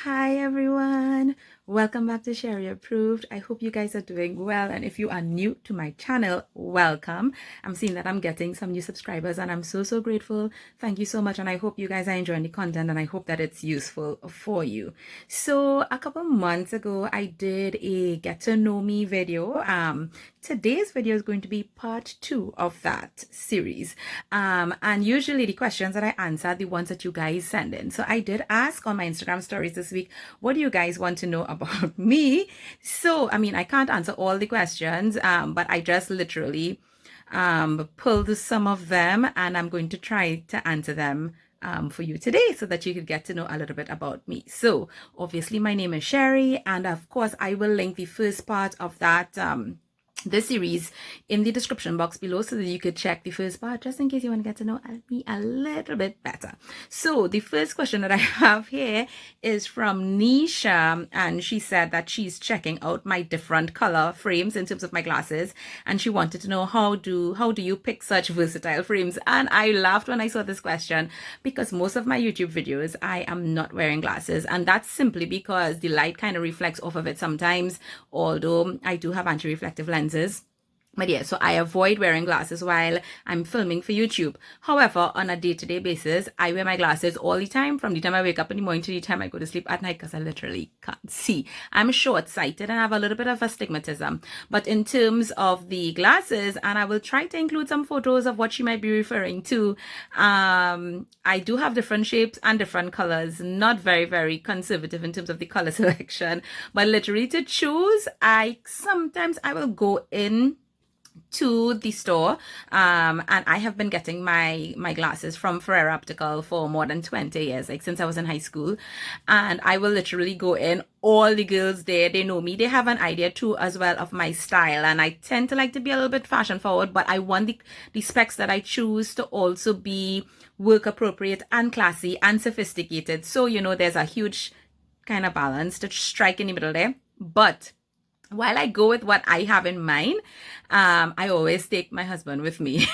Hi everyone, welcome back to Sheri Approved. I hope you guys are doing well, and if you are new to my channel, welcome. I'm seeing that I'm getting some new subscribers and I'm so grateful. Thank you so much, and I hope you guys are enjoying the content and I hope that it's useful for you. So a couple months ago I did a get to know me video. Today's video is going to be part 2 of that series, and usually the questions that I answer are the ones that you guys send in. So I did ask on my Instagram stories this week, what do you guys want to know about me? So I mean, I can't answer all the questions, but I just literally pulled some of them, and I'm going to try to answer them for you today so that you could get to know a little bit about me. So obviously my name is Sheri, and of course I will link the first part of that this series in the description box below so that you could check the first part just in case you want to get to know me a little bit better. So the first question that I have here is from Nisha, and she said that she's checking out my different color frames in terms of my glasses, and she wanted to know how do you pick such versatile frames. And I laughed when I saw this question because most of my YouTube videos I am not wearing glasses, and that's simply because the light kind of reflects off of it sometimes, although I do have anti-reflective lenses. But yeah, so I avoid wearing glasses while I'm filming for YouTube. However, on a day-to-day basis, I wear my glasses all the time, from the time I wake up in the morning to the time I go to sleep at night, because I literally can't see. I'm short-sighted and I have a little bit of astigmatism. But in terms of the glasses, and I will try to include some photos of what she might be referring to, I do have different shapes and different colors. Not very conservative in terms of the color selection, but literally to choose, sometimes I will go in to the store, and I have been getting my glasses from Ferrer Optical for more than 20 years, like since I was in high school. And I will literally go in, all the girls there, they know me, they have an idea too as well of my style, and I tend to like to be a little bit fashion forward, but I want the specs that I choose to also be work appropriate and classy and sophisticated. So you know, there's a huge kind of balance to strike in the middle there. But while I go with what I have in mind, I always take my husband with me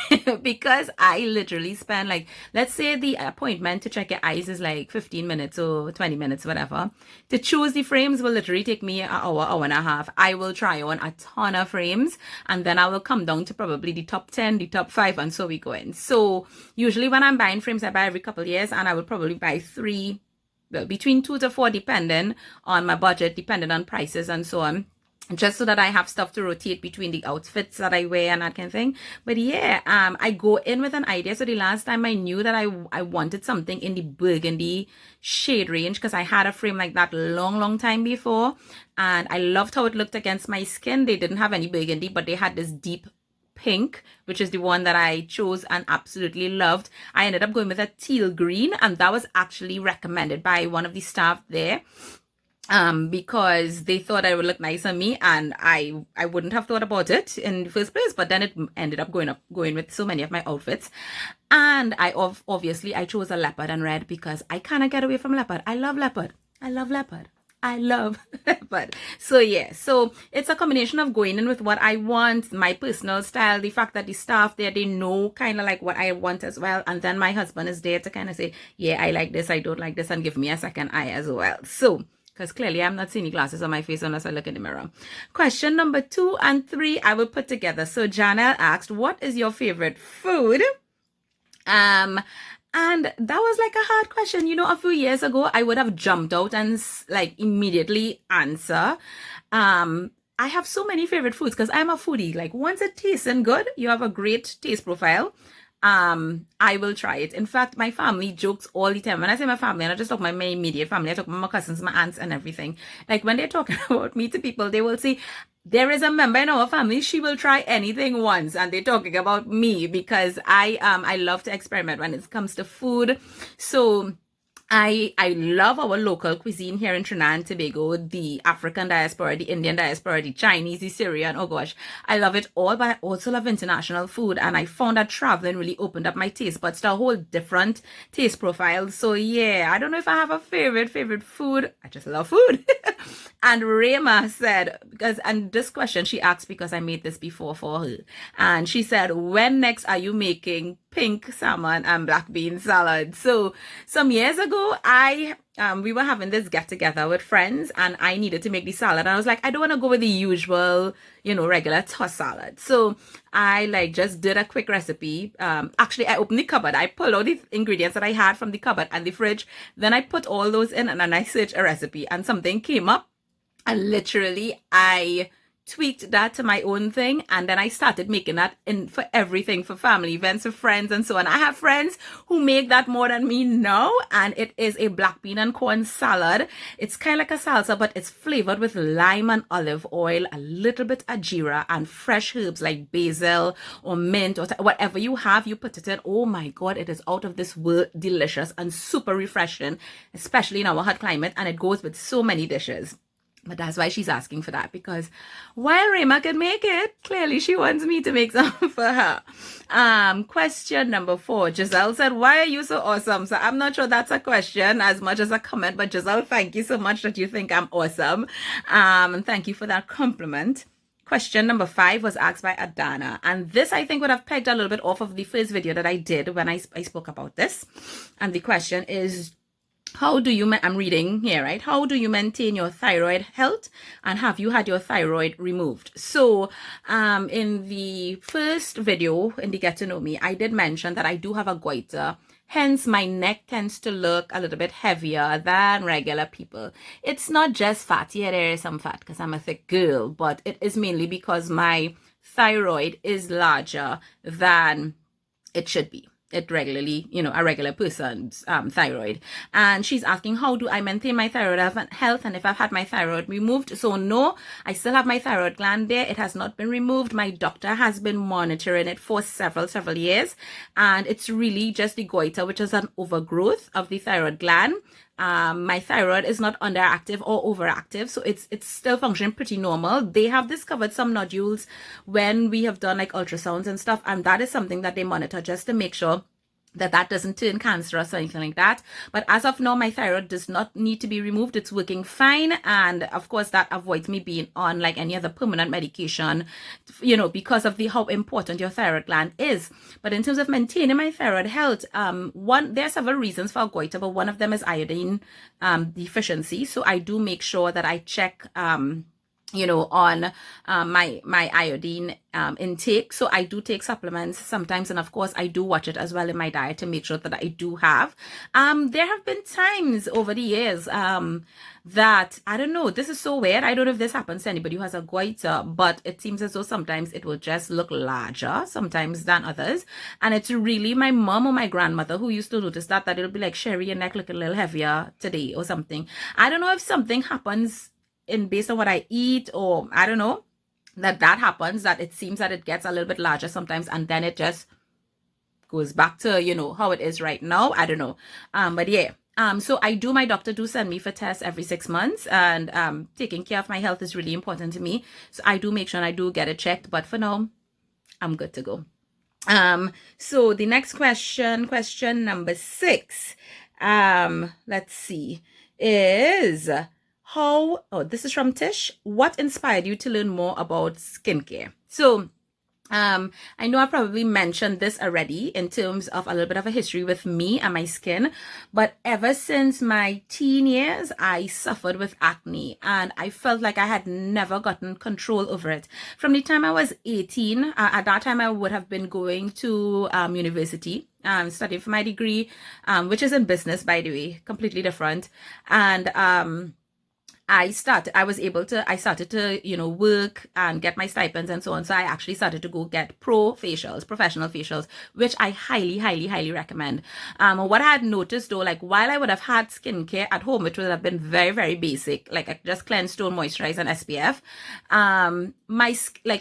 because I literally spend, like, let's say the appointment to check your eyes is like 15 minutes or 20 minutes, whatever. To choose the frames will literally take me an hour and a half. I will try on a ton of frames, and then I will come down to probably the top 10, the top 5, and so we go in. So usually when I'm buying frames, I buy every couple of years, and I will probably buy 3, well, between 2 to 4, depending on my budget, depending on prices and so on, just so that I have stuff to rotate between the outfits that I wear and that kind of thing. But yeah, I go in with an idea. So the last time I knew that I wanted something in the burgundy shade range, because I had a frame like that long time before, and I loved how it looked against my skin. They didn't have any burgundy, but they had this deep pink, which is the one that I chose and absolutely loved. I ended up going with a teal green, and that was actually recommended by one of the staff there, because they thought I would look nice on me, and I wouldn't have thought about it in the first place, but then it ended up going with so many of my outfits. And I obviously I chose a leopard and red because I cannot get away from leopard. I love leopard. I love leopard. So yeah, so it's a combination of going in with what I want, my personal style, the fact that the staff there, they know kind of like what I want as well, and then my husband is there to kind of say, yeah, I like this, I don't like this, and give me a second eye as well. So because clearly I'm not seeing the glasses on my face unless I look in the mirror. Question number 2 and 3 I will put together. So Janelle asked, what is your favorite food? And that was like a hard question. You know, a few years ago, I would have jumped out and like immediately answer. I have so many favorite foods because I'm a foodie. Like, once it tastes good, you have a great taste profile, I will try it. In fact, my family jokes all the time. When I say my family, and I just talk my immediate family, I talk about my cousins, my aunts, and everything. Like, when they're talking about me to people, they will say, there is a member in our family, she will try anything once, and they're talking about me because I love to experiment when it comes to food. So I love our local cuisine here in Trinidad and Tobago, the African diaspora, the Indian diaspora, the Chinese, the Syrian. Oh gosh, I love it all, but I also love international food, and I found that traveling really opened up my taste buds to a whole different taste profile. So yeah, I don't know if I have a favorite food. I just love food. And Rema said, and this question she asked because I made this before for her. And she said, when next are you making pink salmon and black bean salad? So some years ago, we were having this get together with friends and I needed to make the salad. And I was like, I don't want to go with the usual, regular tossed salad. So I just did a quick recipe. Actually, I opened the cupboard. I pulled out the ingredients that I had from the cupboard and the fridge. Then I put all those in and then I searched a recipe and something came up. And literally, I tweaked that to my own thing. And then I started making that for everything, for family events, for friends, and so on. I have friends who make that more than me now. And it is a black bean and corn salad. It's kind of like a salsa, but it's flavored with lime and olive oil, a little bit of jeera, and fresh herbs like basil or mint or whatever you have, you put it in. Oh my God, it is out of this world delicious and super refreshing, especially in our hot climate. And it goes with so many dishes. But that's why she's asking for that, because while Rema can make it, clearly she wants me to make some for her. Question number 4. Giselle said, why are you so awesome? So I'm not sure that's a question as much as a comment, but Giselle, thank you so much that you think I'm awesome. And thank you for that compliment. Question number 5 was asked by Adana. And this, I think, would have pegged a little bit off of the first video that I did when I spoke about this. And the question is, how do you, I'm reading here, right? How do you maintain your thyroid health? And have you had your thyroid removed? So, in the first video, in the Get to Know Me, I did mention that I do have a goiter. Hence, my neck tends to look a little bit heavier than regular people. It's not just fat. Yeah, there is some fat because I'm a thick girl, but it is mainly because my thyroid is larger than it should be. It regularly, a regular person's thyroid. And she's asking, how do I maintain my thyroid health and if I've had my thyroid removed? So no, I still have my thyroid gland there. It has not been removed. My doctor has been monitoring it for several years. And it's really just the goiter, which is an overgrowth of the thyroid gland. My thyroid is not underactive or overactive, so it's still functioning pretty normal. They have discovered some nodules when we have done like ultrasounds and stuff, and that is something that they monitor just to make sure that doesn't turn cancerous or anything like that. But as of now, my thyroid does not need to be removed. It's working fine. And of course, that avoids me being on like any other permanent medication, because of how important your thyroid gland is. But in terms of maintaining my thyroid health, there are several reasons for goiter, but one of them is iodine deficiency. So I do make sure that I check on my iodine intake. So I do take supplements sometimes, and of course I do watch it as well in my diet to make sure that I do have. There have been times over the years that, I don't know, this is so weird. I don't know if this happens to anybody who has a goiter, but it seems as though sometimes it will just look larger sometimes than others. And it's really my mom or my grandmother who used to notice that it'll be like, Sheri, your neck look a little heavier today or something. I don't know if something happens based on what I eat, or I don't know, that happens, that it seems that it gets a little bit larger sometimes and then it just goes back to, how it is right now. I don't know. But yeah. So my doctor do send me for tests every 6 months, and taking care of my health is really important to me. So I do make sure I do get it checked, but for now, I'm good to go. So the next question number 6, let's see, is this is from Tish. What inspired you to learn more about skincare? So I know I probably mentioned this already in terms of a little bit of a history with me and my skin, but ever since my teen years, I suffered with acne and I felt like I had never gotten control over it. From the time I was 18, at that time I would have been going to university, studying for my degree, which is in business, by the way, completely different. And I started to, work and get my stipends and so on. So I actually started to go get professional facials, which I highly, highly, highly recommend. What I had noticed though, like while I would have had skincare at home, which would have been very, very basic, like I just cleanse, tone, moisturize, and SPF.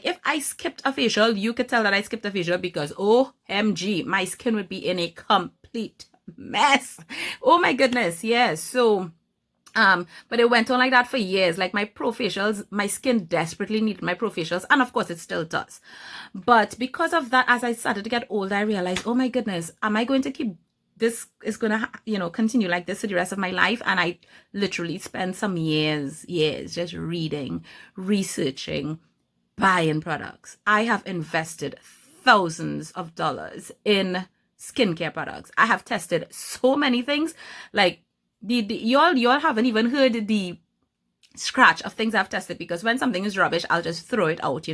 If I skipped a facial, you could tell that I skipped a facial because OMG, my skin would be in a complete mess. Oh my goodness. Yes. So, but it went on like that for years. Like my pro facials, my skin desperately needed my pro facials, and of course it still does. But because of that, as I started to get older, I realized, oh my goodness, am I going to keep this is gonna, continue like this for the rest of my life. And I literally spent some years just reading, researching, buying products. I have invested thousands of dollars in skincare products. I have tested so many things. Like y'all haven't even heard the scratch of things I've tested, because when something is rubbish, I'll just throw it out,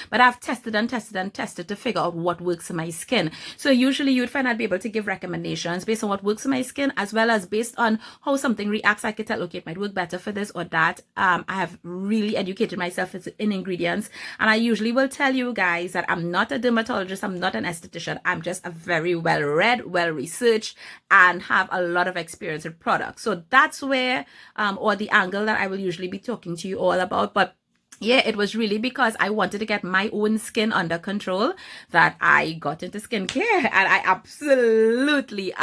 but I've tested and tested and tested to figure out what works in my skin. So usually you'd find I'd be able to give recommendations based on what works in my skin, as well as based on how something reacts. I could tell, okay, it might work better for this or that. I have really educated myself in ingredients, and I usually will tell you guys that I'm not a dermatologist, I'm not an esthetician, I'm just a very well-read, well-researched, and have a lot of experience with products. So that's where, or the angle that I will usually be talking to you all about. But yeah, it was really because I wanted to get my own skin under control that I got into skincare, and I absolutely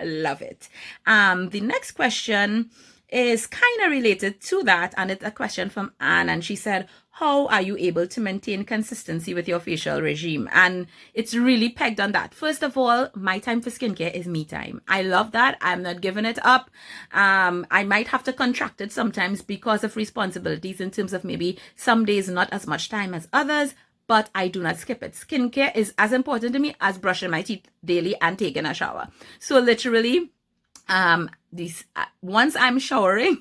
love it. The next question is kind of related to that, and it's a question from Anne, and she said, how are you able to maintain consistency with your facial regime? And it's really pegged on that. First of all, my time for skincare is me time. I love that. I'm not giving it up. I might have to contract it sometimes because of responsibilities, in terms of maybe some days not as much time as others, but I do not skip it. Skincare is as important to me as brushing my teeth daily and taking a shower. So literally, once I'm showering,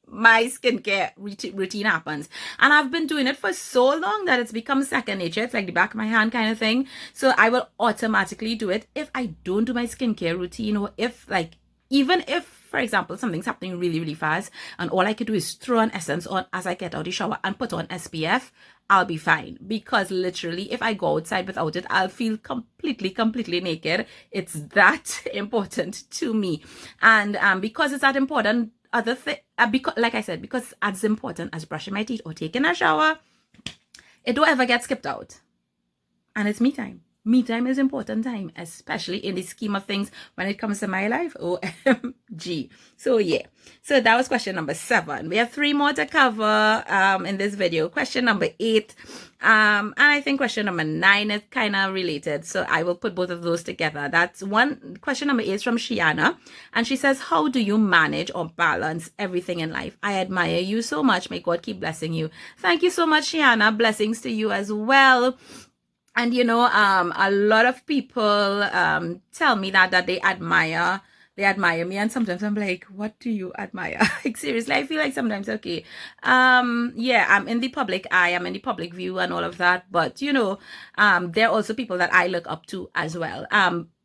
my skincare routine happens, and I've been doing it for so long that it's become second nature. It's like the back of my hand kind of thing. So I will automatically do it if I don't do my skincare routine, or if, like, even if, for example, something's happening really fast and all I could do is throw an essence on as I get out of the shower and put on SPF, I'll be fine. Because literally, if I go outside without it, I'll feel completely naked. It's that important to me. And because it's that important, because, like I said, because as important as brushing my teeth or taking a shower, it don't ever get skipped out. And it's me time. Me time is important time, especially in the scheme of things when it comes to my life. OMG. So yeah. So that was question number 7. We have 3 more to cover in this video. Question number 8. And I think question number 9 is kind of related. So I will put both of those together. That's one. Question number 8 is from Shiana. And she says, how do you manage or balance everything in life? I admire you so much. May God keep blessing you. Thank you so much, Shiana. Blessings to you as well. And a lot of people tell me that they admire me, and sometimes I'm like, what do you admire? Like, seriously, I feel like sometimes, okay, yeah, I'm in the public eye, I'm in the public view and all of that, but there are also people that I look up to as well.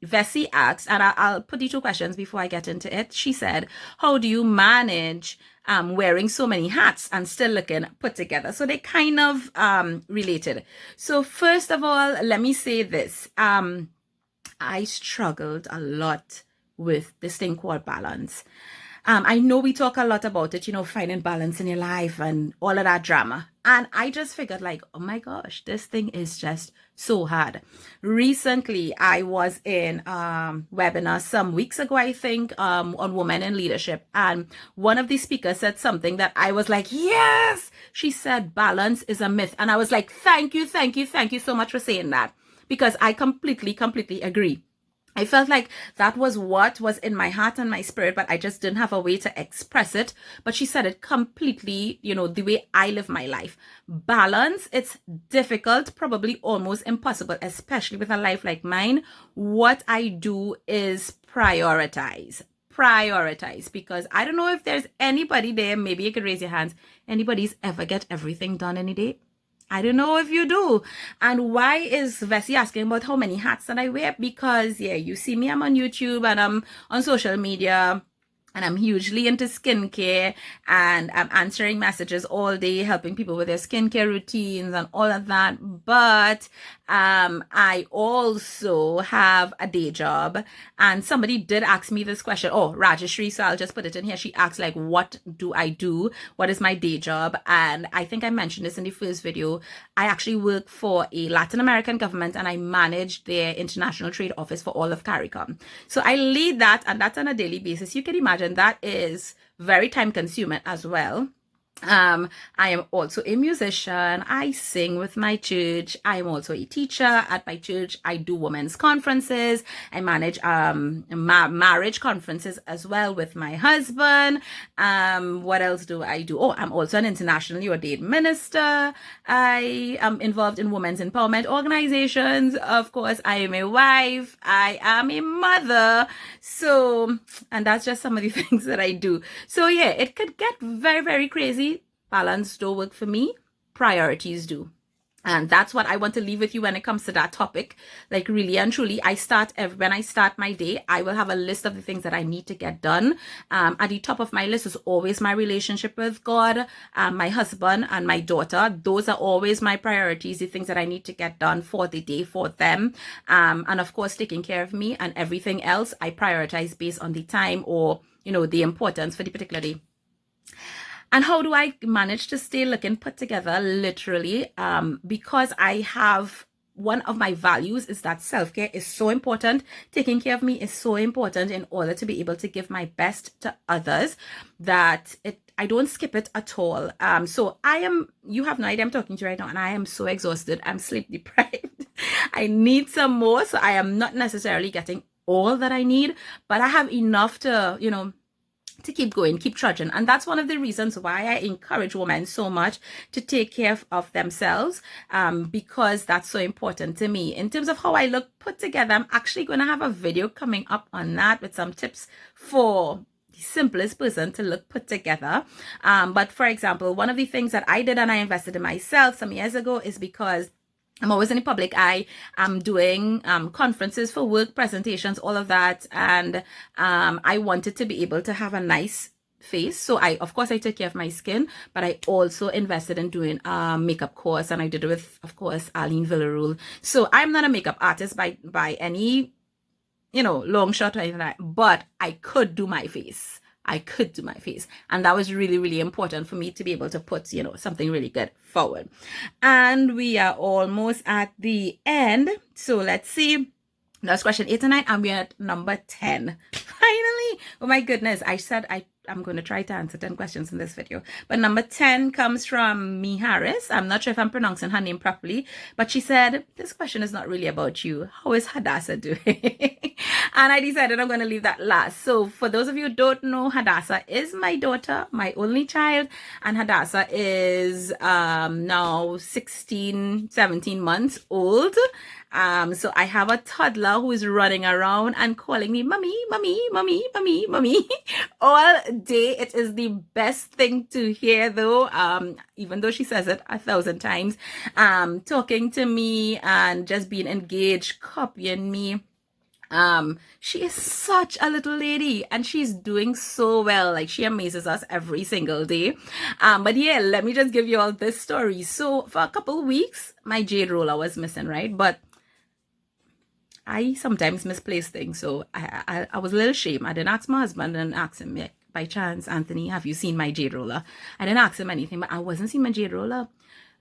Vessi asked, and I'll put the 2 questions before I get into it. She said, how do you manage wearing so many hats and still looking put together? So they kind of related. So first of all, let me say this. I struggled a lot with this thing called balance. I know we talk a lot about it, finding balance in your life and all of that drama. And I just figured, like, oh my gosh, this thing is just so hard. Recently, I was in webinar some weeks ago, I think, on women in leadership. And one of the speakers said something that I was like, yes, she said, balance is a myth. And I was like, thank you so much for saying that, because I completely agree. I felt like that was what was in my heart and my spirit, but I just didn't have a way to express it. But she said it completely, the way I live my life. Balance, it's difficult, probably almost impossible, especially with a life like mine. What I do is prioritize, because I don't know if there's anybody there, maybe you could raise your hands, anybody's ever get everything done any day? I don't know if you do. And why is Vessi asking about how many hats that I wear? Because, yeah, you see me, I'm on YouTube and I'm on social media, and I'm hugely into skincare, and I'm answering messages all day, helping people with their skincare routines and all of that. But I also have a day job, and somebody did ask me this question. Oh, Rajeshri, so I'll just put it in here. She asked, like, what do I do? What is my day job? And I think I mentioned this in the first video. I actually work for a Latin American government, and I manage their international trade office for all of CARICOM. So I lead that, and that's on a daily basis. You can imagine that is very time consuming as well. I am also a musician. I sing with my church. I am also a teacher at my church. I do women's conferences. I manage marriage conferences as well with my husband. What else do I do? Oh, I'm also an internationally ordained minister. I am involved in women's empowerment organizations. Of course, I am a wife. I am a mother. So, and that's just some of the things that I do. So yeah, it could get very, very crazy. Balance don't work for me. Priorities do. And that's what I want to leave with you when it comes to that topic. Like really and truly, when I start my day, I will have a list of the things that I need to get done. At the top of my list is always my relationship with God, my husband and my daughter. Those are always my priorities, the things that I need to get done for the day for them. And of course, taking care of me, and everything else I prioritize based on the time or, the importance for the particular day. And how do I manage to stay looking put together? Literally, because I have, one of my values is that self-care is so important. Taking care of me is so important in order to be able to give my best to others, that I don't skip it at all. So you have no idea, I'm talking to you right now, and I am so exhausted. I'm sleep deprived. I need some more. So I am not necessarily getting all that I need, but I have enough to, to keep going, keep trudging. And that's one of the reasons why I encourage women so much to take care of themselves, because that's so important to me. In terms of how I look put together, I'm actually going to have a video coming up on that with some tips for the simplest person to look put together. But for example, one of the things that I did and I invested in myself some years ago is because I'm always in the public eye. I'm doing conferences for work, presentations, all of that. And I wanted to be able to have a nice face. So of course, I took care of my skin, but I also invested in doing a makeup course. And I did it with, of course, Arlene Villarule. So I'm not a makeup artist by any, long shot or anything like that, but I could do my face. And that was really, really important for me to be able to put, something really good forward. And we are almost at the end. So let's see. That's question 8 and 9, and we're at number 10. Finally. Oh my goodness. I said I'm going to try to answer 10 questions in this video. But number 10 comes from Me Harris. I'm not sure if I'm pronouncing her name properly, but she said, this question is not really about you. How is Hadassah doing? And I decided I'm going to leave that last. So for those of you who don't know, Hadassah is my daughter, my only child. And Hadassah is now 16, 17 months old. So I have a toddler who is running around and calling me, mommy, mommy, mommy, mommy, mommy, all day. It is the best thing to hear though, even though she says it 1,000 times, talking to me and just being engaged, copying me. She is such a little lady and she's doing so well. Like, she amazes us every single day. But yeah, let me just give you all this story. So for a couple of weeks, my jade roller was missing, right? But I sometimes misplace things. So I was a little ashamed. I didn't ask my husband and ask him, by chance, Anthony, have you seen my jade roller? I didn't ask him anything, but I wasn't seeing my jade roller.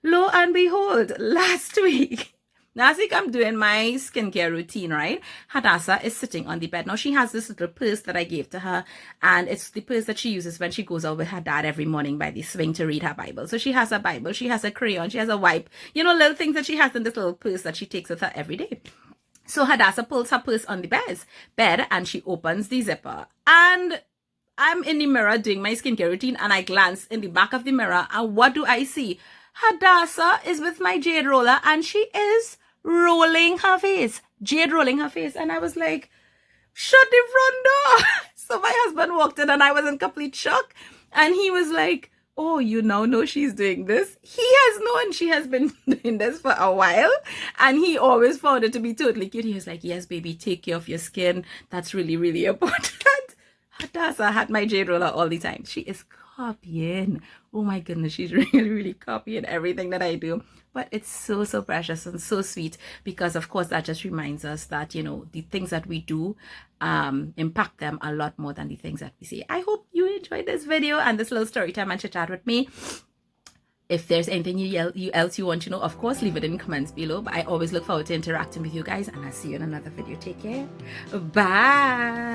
Lo and behold, last week I'm doing my skincare routine, right? Hadassah is sitting on the bed. Now, she has this little purse that I gave to her, and it's the purse that she uses when she goes out with her dad every morning by the swing to read her Bible. So she has a Bible, she has a crayon, she has a wipe, little things that she has in this little purse that she takes with her every day. So Hadassah pulls her purse on the bed and she opens the zipper. And I'm in the mirror doing my skincare routine, and I glance in the back of the mirror, and what do I see? Hadassah is with my jade roller and she is rolling her face. Jade rolling her face. And I was like, shut the front door. So my husband walked in and I was in complete shock. And he was like, oh, you now know she's doing this? He has known she has been doing this for a while. And he always found it to be totally cute. He was like, yes, baby, take care of your skin. That's really, really important. Hadassah had my jade roller all the time. She is copying. Oh my goodness, she's really, really copying everything that I do. But it's so, so precious and so sweet, because of course that just reminds us that, the things that we do impact them a lot more than the things that we say. I hope you enjoyed this video and this little story time and chit chat with me. If there's anything else you want to know, of course, leave it in the comments below. But I always look forward to interacting with you guys, and I'll see you in another video. Take care. Bye.